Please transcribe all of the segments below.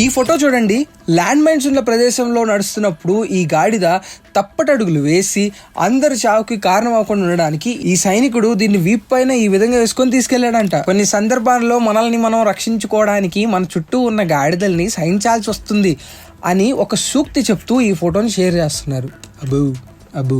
ఈ ఫోటో చూడండి. Land mines ఉన్న ప్రదేశంలో నడుస్తున్నప్పుడు ఈ గాడిద తప్పటడుగులు వేసి అందరి చావుకి కారణం అవ్వకుండా ఉండడానికి ఈ సైనికుడు దీన్ని వీప్ పైన ఈ విధంగా వేసుకొని తీసుకెళ్లాడంట. కొన్ని సందర్భాల్లో మనల్ని మనం రక్షించుకోవడానికి మన చుట్టూ ఉన్న గాడిదల్ని సహించాల్సి వస్తుంది అని ఒక సూక్తి చెప్తూ ఈ ఫోటోని షేర్ చేస్తున్నారు. అబూ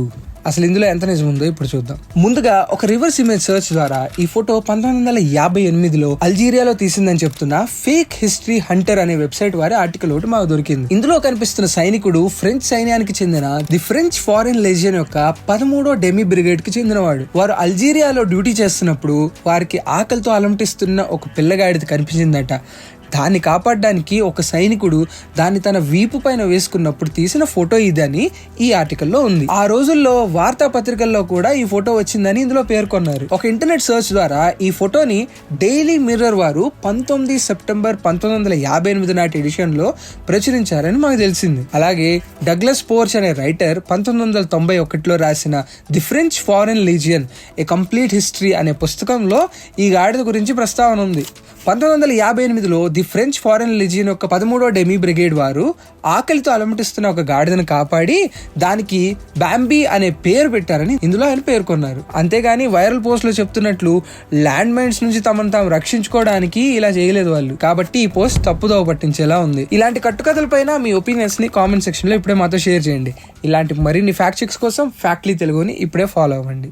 అసలు ఇందులో ఎంత నిజం ఉందో ఇప్పుడు చూద్దాం. ముందుగా ఒక రివర్స్ ఇమేజ్ సెర్చ్ ద్వారా ఈ ఫోటో 1958లో అల్జీరియాలో తీసిందని చెప్తున్న ఫేక్ హిస్టరీ హంటర్ అనే వెబ్సైట్ వారి ఆర్టికల్ ఒకటి మాకు దొరికింది. ఇందులో కనిపిస్తున్న సైనికుడు ఫ్రెంచ్ సైన్యానికి చెందిన ది ఫ్రెంచ్ ఫారెన్ లెజియన్ యొక్క 13వ డెమి బ్రిగేడ్ కి చెందినవాడు. వారు అల్జీరియాలో డ్యూటీ చేస్తున్నప్పుడు వారికి ఆకలితో అలమటిస్తున్న ఒక పిల్లగాడిది కనిపించిందట. దాన్ని కాపాడడానికి ఒక సైనికుడు దాన్ని తన వీపు పైన వేసుకున్నప్పుడు తీసిన ఫోటో ఇదని ఈ ఆర్టికల్లో ఉంది. ఆ రోజుల్లో వార్తాపత్రికల్లో కూడా ఈ ఫోటో వచ్చిందని ఇందులో పేర్కొన్నారు. ఒక ఇంటర్నెట్ సర్చ్ ద్వారా ఈ ఫోటోని డైలీ మిర్రర్ వారు 19 సెప్టెంబర్ 1958 నాటి ఎడిషన్ లో ప్రచురించారని మాకు తెలిసింది. అలాగే డగ్లస్ పోర్చ్ అనే రైటర్ 1991లో రాసిన the French foreign legion A complete history అనే పుస్తకంలో ఈ గాడిద గురించి ప్రస్తావన ఉంది. 1958లో ది ఫ్రెంచ్ ఫారెన్ లెజియన్ యొక్క 13వ డెమి బ్రిగేడ్ వారు ఆకలితో అలమటిస్తున్న ఒక గాడిదను కాపాడి దానికి బాంబీ అనే పేరు పెట్టారని ఇందులో ఆయన పేర్కొన్నారు. అంతేగాని వైరల్ పోస్ట్ లో చెప్తున్నట్లు ల్యాండ్ మైన్స్ నుంచి తమను తాము రక్షించుకోవడానికి ఇలా చేయలేదు వాళ్ళు. కాబట్టి ఈ పోస్ట్ తప్పుదోవ పట్టించేలా ఉంది. ఇలాంటి కట్టుకథలపైన మీ ఒపీనియన్స్ ని కామెంట్ సెక్షన్ లో ఇప్పుడే మాతో షేర్ చేయండి. ఇలాంటి మరిన్ని ఫ్యాక్ట్ చెక్స్ కోసం ఫ్యాక్ట్లీ తెలుగుని ఇప్పుడే ఫాలో అవ్వండి.